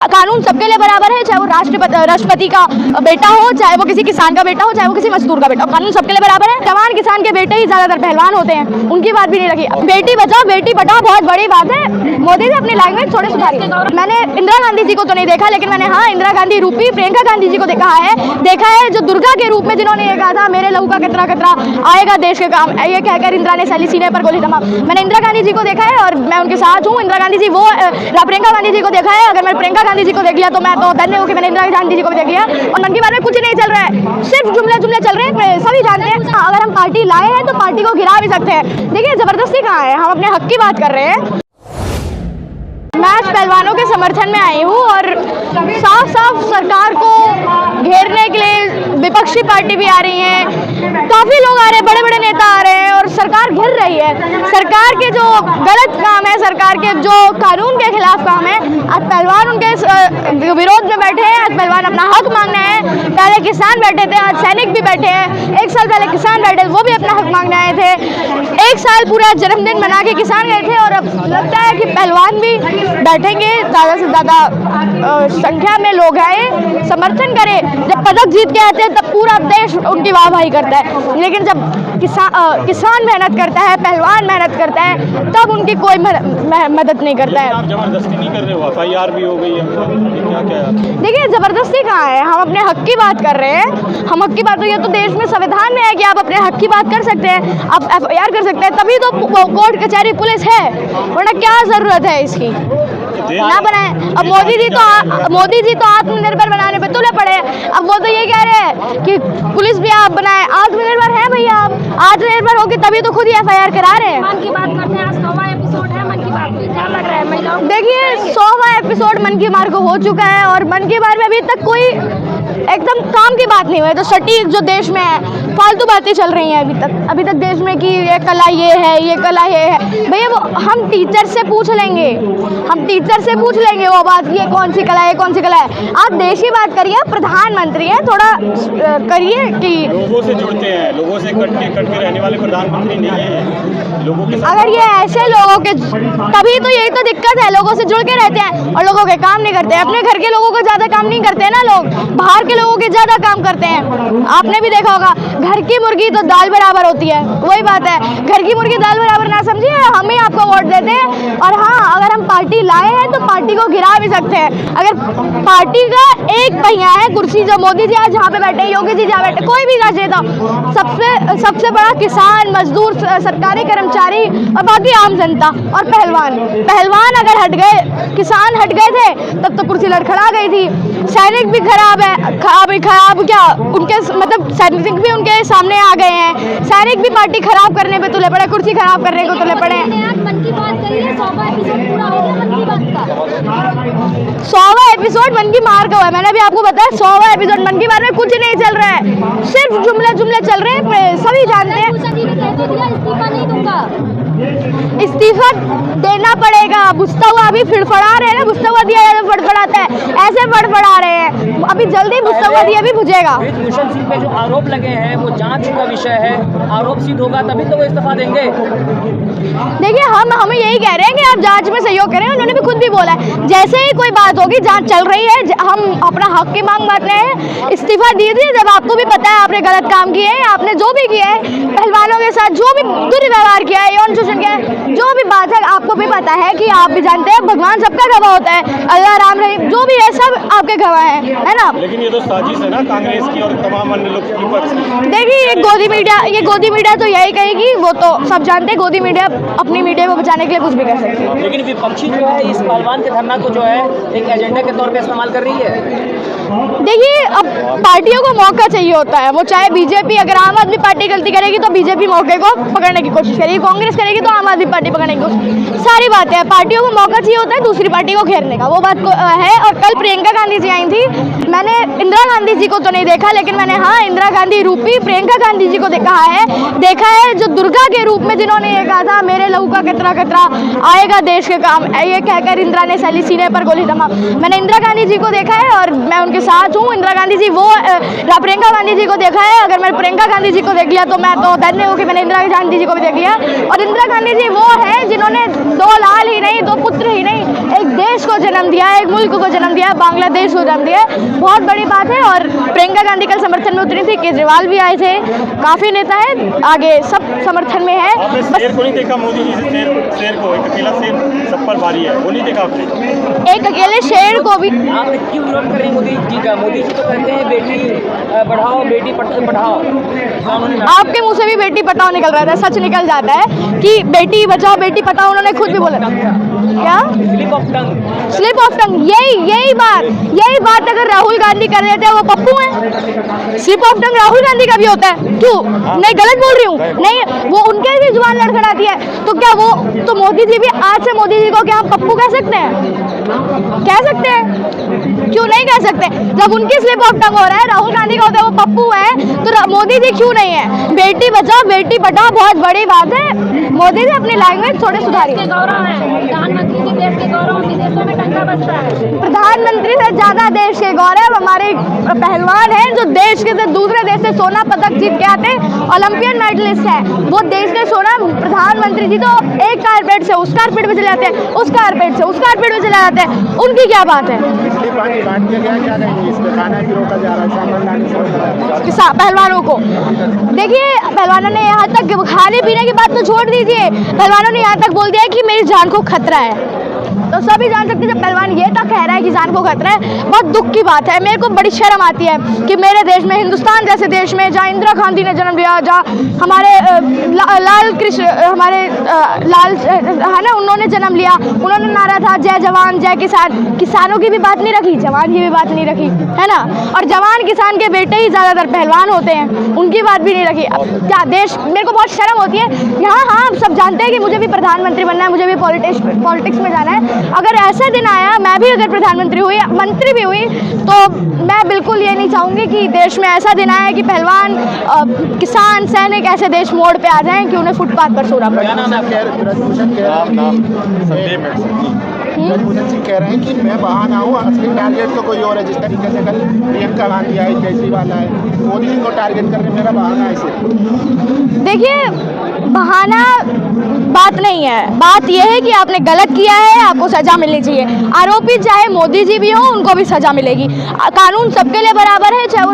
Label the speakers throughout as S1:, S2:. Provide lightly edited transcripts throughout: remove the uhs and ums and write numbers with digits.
S1: कानून सबके लिए बराबर है, चाहे वो राष्ट्रपति का बेटा हो, चाहे वो किसी किसान का बेटा हो, चाहे वो किसी मजदूर का बेटा हो। कानून सबके लिए बराबर है। जवान किसान के बेटे ही ज्यादातर पहलवान होते हैं, उनकी बात भी नहीं रखी। बेटी बचाओ बेटी पढ़ाओ बहुत बड़ी बात है। मोदी जी अपनी लैंग्वेज थोड़ी सुधारिए। मैंने इंदिरा गांधी जी को तो नहीं देखा, लेकिन मैंने हाँ इंदिरा गांधी रूपी प्रियंका गांधी जी को देखा है जो दुर्गा के रूप में जिन्होंने ये कहा था मेरे लहू का कतरा कतरा आएगा देश के काम, ये कहकर इंदिरा ने सैली सीने पर गोली थमा। मैंने इंदिरा गांधी जी को देखा है और मैं उनके साथ हूँ। इंदिरा गांधी जी वो प्रियंका गांधी जी को देखा है। अगर मैंने प्रियंका गांधी जी को देख लिया तो मैं तो धन्य हूँ कि मैंने इंदिरा गांधी जी को भी देख लिया। और मन की बात में कुछ नहीं चल रहा है, सिर्फ जुमले चल रहे हैं, सभी जानते हैं। अगर हम पार्टी लाए हैं तो पार्टी को गिरा भी सकते हैं। देखिए जबरदस्ती कहाँ है, हम अपने हक की बात कर रहे हैं। मैं आज पहलवानों के समर्थन में आई हूँ और साफ सरकार को घेरने के लिए विपक्षी पार्टी भी आ रही है, काफ़ी लोग आ रहे हैं, बड़े बड़े नेता आ रहे हैं और सरकार घिर रही है। सरकार के जो गलत काम है, सरकार के जो कानून के खिलाफ काम है, आज पहलवान उनके विरोध में बैठे हैं। आज पहलवान अपना हक मांगना है। पहले किसान बैठे थे, आज सैनिक भी बैठे हैं। 1 साल पहले किसान बैठे, वो भी अपना हक मांगने आए थे। 1 साल पूरा जन्मदिन मना के किसान गए थे और अब लगता है कि पहलवान भी बैठेंगे। ज़्यादा से ज़्यादा संख्या में लोग आए, समर्थन करें। जब पदक जीत के आते हैं तब पूरा देश उनकी वाहवाही करता है, लेकिन जब किसान मेहनत करता है, पहलवान मेहनत करता है, तब उनकी कोई मदद नहीं करता है।
S2: आप जबरदस्ती नहीं कर रहे हो, FIR भी हो गई है, क्या
S1: देखिए जबरदस्ती कहाँ है, हम अपने हक की बात कर रहे हैं। हम हक की बात, ये तो देश में संविधान में है कि आप अपने हक की बात कर सकते हैं, आप FIR कर सकते हैं, तभी तो कोर्ट कचहरी पुलिस है, वरना क्या जरूरत है इसकी ना बनाए। अब मोदी जी तो आत्मनिर्भर बनाने पे तुले पड़े। अब वो तो ये कह रहे हैं कि पुलिस भी आप बनाए। आत्मनिर्भर है भैया, आप आत्मनिर्भर होके तभी तो खुद ही FIR करा रहे हैं।
S3: मन की बात करते हैं, आज 100वां एपिसोड है मन की बात में, क्या लग रहा है महिलाओं?
S1: देखिए 100वां एपिसोड मन की बात को हो चुका है और मन की बात में अभी तक कोई एकदम काम की बात नहीं हुई। तो सटीक जो देश में है फालतू बातें चल रही हैं अभी तक देश में कि ये कला ये है, ये कला ये है। भैया वो हम टीचर से पूछ लेंगे, वो बात, ये कौन सी कला है, कौन सी कला है। आप देश की बात करिए, प्रधानमंत्री है, थोड़ा करिए कि
S2: लोगों से जुड़ते हैं, लोगों से कट के रहने वाले प्रधानमंत्री नहीं है लोगों के।
S1: अगर ये ऐसे लोगों के, तभी तो यही तो दिक्कत है, लोगों से जुड़ के रहते हैं और लोगों के काम नहीं करते हैं। अपने घर के लोगों को ज्यादा काम नहीं करते हैं ना लोग, बाहर के लोगों के ज्यादा काम करते हैं। आपने भी देखा होगा, घर की मुर्गी तो दाल बराबर होती है, वही बात है। घर की मुर्गी दाल बराबर ना समझिए, हम ही आपको वोट देते हैं। और हाँ, अगर हम पार्टी लाए हैं तो पार्टी को गिरा भी सकते हैं। अगर पार्टी का एक पहिया है कुर्सी, जो मोदी जी आज जहाँ पे बैठे, योगी जी जहाँ बैठे, कोई भी राजनेता, सबसे बड़ा किसान, मजदूर, सरकारी कर्मचारी और बाकी आम जनता और पहलवान अगर हट गए, किसान हट गए थे तब तो कुर्सी लड़खड़ा गई थी। सैनिक भी खराब है, खराब क्या, उनके मतलब सैनिक भी उनके सामने आ गए हैं। सैनिक भी पार्टी खराब करने पे तुले पड़े, कुर्सी खराब करने को तुले पड़े।
S3: मन की बात करिए, 100वां एपिसोड पूरा हो गया मन की बात का।
S1: 100वां एपिसोड मन की मार का हुआ है। मैंने भी आपको बताया 100वां एपिसोड मन की बात में कुछ नहीं चल रहा है, सिर्फ जुमले चल रहे हैं, सभी जानते हैं।
S3: इस्तीफा नहीं दूंगा,
S1: इस्तीफा देना पड़ेगा। बुझता हुआ अभी फिड़फड़ा रहे हैं ना, बुझता हुआ दिया जाता फड़फड़ाता है, ऐसे फड़फड़ा रहे हैं। अभी जल्दी बुझता हुआ दिया भी बुझेगा।
S4: भूषण सिंह पे जो आरोप लगे हैं वो जांच का विषय है, आरोप सिद्ध होगा तभी तो वो इस्तीफा देंगे।
S1: देखिए हम यही कह रहे हैं कि आप जांच में सहयोग करें। उन्होंने भी खुद भी बोला है, जैसे ही कोई बात होगी, जांच चल रही है, हम अपना हक की मांग मार रहे हैं, इस्तीफा दीजिए। जब आपको भी पता है आपने गलत काम किए हैं, आपने जो भी किया है, पहलवानों के साथ जो भी दुर्व्यवहार किया है, यौन शोषण किया है, जो भी बात है, आपको भी पता है कि आप भी जानते हैं भगवान सबका गवाह होता है, अल्लाह राम रहीम, जो भी है सब आपके गवाह है ना।
S2: लेकिन ये तो साजिश है ना कांग्रेस की और तमाम अन्य लोग की पक्ष की।
S1: देखिए ये गोदी मीडिया तो यही कहेगी, वो तो सब जानते हैं। गोदी मीडिया अपनी मीडिया को बचाने के लिए कुछ भी कर सकती है।
S4: लेकिन विपक्षी जो है इस पहलवान के धरना को जो है एक एजेंडा के तौर पे इस्तेमाल कर रही है।
S1: देखिए अब पार्टियों को मौका चाहिए होता है, वो चाहे बीजेपी, अगर आम आदमी पार्टी गलती करेगी तो बीजेपी मौके को पकड़ने की कोशिश करेगी, कांग्रेस करेगी तो आम आदमी पार्टी पकड़ने की कोशिश। सारी बातें हैं, पार्टियों को मौका चाहिए होता है दूसरी पार्टी को घेरने का, वो बात है। और कल प्रियंका गांधी जी नहीं आई थी। मैंने इंदिरा गांधी जी को तो नहीं देखा, लेकिन मैंने हाँ इंदिरा गांधी रूपी प्रियंका गांधी जी को देखा है, जो दुर्गा के रूप में जिन्होंने ये कहा था मेरे लहू का कतरा कतरा आएगा देश के काम, ये कहकर इंदिरा ने सैली सीने पर गोली थमा। मैंने इंदिरा गांधी जी को देखा है और मैं उनके साथ हूँ। इंदिरा गांधी जी वो प्रियंका गांधी जी को देखा है। अगर मैंने प्रियंका गांधी जी को देख लिया तो मैं तो धन्य हूँ कि मैंने इंदिरा गांधी जी को भी देख लिया। और इंदिरा गांधी जी वो है जिन्होंने 2 लाल ही नहीं, 2 पुत्र ही नहीं, एक देश को जन्म दिया, एक मुल्क को जन्म दिया, बांग्लादेश को जन्म दिया। बहुत बड़ी बात है। और प्रियंका गांधी कल समर्थन में उतरी थी, केजरीवाल भी आए थे, काफ़ी नेता है, आगे सब समर्थन में है।
S2: आपने शेर को नहीं देखा मोदी जी से? शेर को, एक अकेला शेर सब पर भारी है, वो नहीं देखा आपने?
S1: एक अकेले शेर को भी
S4: आप क्यों विरोध कर रहे हैं मोदी जी का? मोदी जी तो कहते हैं बेटी बढ़ाओ बेटी पढ़ाओ।
S1: आपके मुंह से भी बेटी पटाओ निकल रहा था, सच निकल जाता है कि बेटी बचाओ बेटी पटाओ, उन्होंने खुद भी बोला था। क्या स्लिप ऑफ टंग? यही बात अगर राहुल गांधी कर रहे थे, वो पप्पू है। Slip of tongue Rahul Gandhi का भी होता है। क्यों नहीं? गलत बोल रही हूँ? नहीं, वो उनके भी जुबान लड़खड़ाती है। तो क्या वो तो मोदी जी भी आज से मोदी जी को क्या हम पप्पू कह सकते हैं? कह सकते हैं? क्यों नहीं कह सकते? जब उनकी स्लिप ऑफ टंग हो रहा है, राहुल गांधी का होता है, वो पप्पू है, तो मोदी जी क्यों नहीं है? बेटी बचाओ बेटी पढ़ाओ बहुत बड़ी बात है। मोदी जी अपनी लैंग्वेज थोड़े सुधारिए।
S3: गौरव है प्रधानमंत्री जी, देश के गौरव, विदेशों में टंका बजता है।
S1: प्रधानमंत्री से ज्यादा देश के गौरव हमारे पहलवान हैं, जो देश के से दूसरे देश से सोना पदक जीत के आते, ओलंपियन मेडलिस्ट है। वो देश के सोना, प्रधानमंत्री जी तो एक कारपेट से उस कारपेट में चले जाते हैं, उस कारपेट से उस कारपेट में चले जाते हैं। उनकी क्या बात है? पहलवानों को देखिए, पहलवानों ने यहाँ तक खाने पीने की बात तो छोड़ दीजिए, पहलवानों ने यहाँ तक बोल दिया है कि मेरी जान को खतरा है। तो सभी जान सकते हैं, जब पहलवान ये तक कह रहा है कि जान को खतरा है, बहुत दुख की बात है। मेरे को बड़ी शर्म आती है कि मेरे देश में, हिंदुस्तान जैसे देश में, जहाँ इंदिरा गांधी ने जन्म लिया, जहाँ हमारे लाल कृष्ण, हमारे लाल है ना, उन्होंने जन्म लिया, उन्होंने नारा था जय जवान जय किसान। किसानों की भी बात नहीं रखी, जवान की भी बात नहीं रखी, है ना। और जवान किसान के बेटे ही ज़्यादातर पहलवान होते हैं, उनकी बात भी नहीं रखी। क्या देश, मेरे को बहुत शर्म होती है। यहाँ हाँ सब जानते हैं कि मुझे भी प्रधानमंत्री बनना है, मुझे भी पॉलिटिक्स में जाना है। अगर ऐसा दिन आया, मैं भी अगर प्रधानमंत्री हुई, मंत्री भी हुई, तो मैं बिल्कुल ये नहीं चाहूँगी कि देश में ऐसा दिन आए कि पहलवान, किसान, सैनिक ऐसे देश मोड़ पे आ जाएं कि उन्हें फुटपाथ पर सोना पड़े।
S5: ब्रजभूषण सिंह कह रहे हैं कि मैं बहाना हूँ, असली टारगेट तो कोई और है। जिस तरीके से कल प्रियंका गांधी आई, केजरीवाल आए, मोदी जी को टारगेट कर रहे, मेरा बहाना है सिर्फ।
S1: देखिए, बहाना बात नहीं है, बात यह है कि आपने गलत किया है, आपको सजा मिलनी चाहिए। आरोपी चाहे मोदी जी भी हो, उनको भी सजा मिलेगी। कानून सबके लिए बराबर है, चाहे वो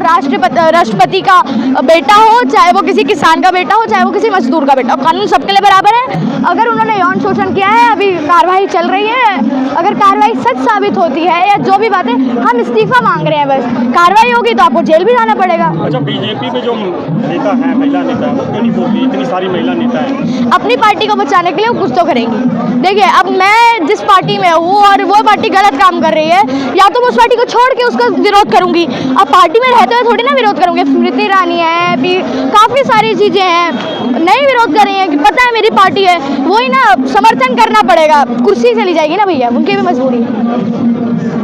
S1: राष्ट्रपति का बेटा हो, चाहे वो किसी किसान का बेटा हो, चाहे वो किसी मजदूर का बेटा हो, कानून सबके लिए बराबर है। अगर उन्होंने यौन शोषण किया है, अभी कार्रवाई चल रही है, अगर कार्रवाई सच साबित होती है या जो भी बात है, हम इस्तीफा मांग रहे हैं, बस कार्रवाई होगी तो आपको जेल भी जाना पड़ेगा।
S2: अच्छा, बीजेपी में जो नेता है, महिला नेता है, वो क्यों नहीं बोलती? इतनी सारी महिला नेता है,
S1: अपनी पार्टी को बचाने के लिए वो कुछ तो करेंगी। देखिए, अब मैं जिस पार्टी में हूँ और वो पार्टी गलत काम कर रही है, या तो मैं उस पार्टी को छोड़ के उसका विरोध करूंगी। अब पार्टी में रहते हुए थोड़ी ना विरोध करूंगी। स्मृति ईरानी है, भी काफ़ी सारी चीज़ें हैं, नहीं विरोध कर रही हैं कि पता है मेरी पार्टी है, वही ना समर्थन करना पड़ेगा। कुर्सी चली जाएगी ना भैया, उनकी भी मजबूरी है।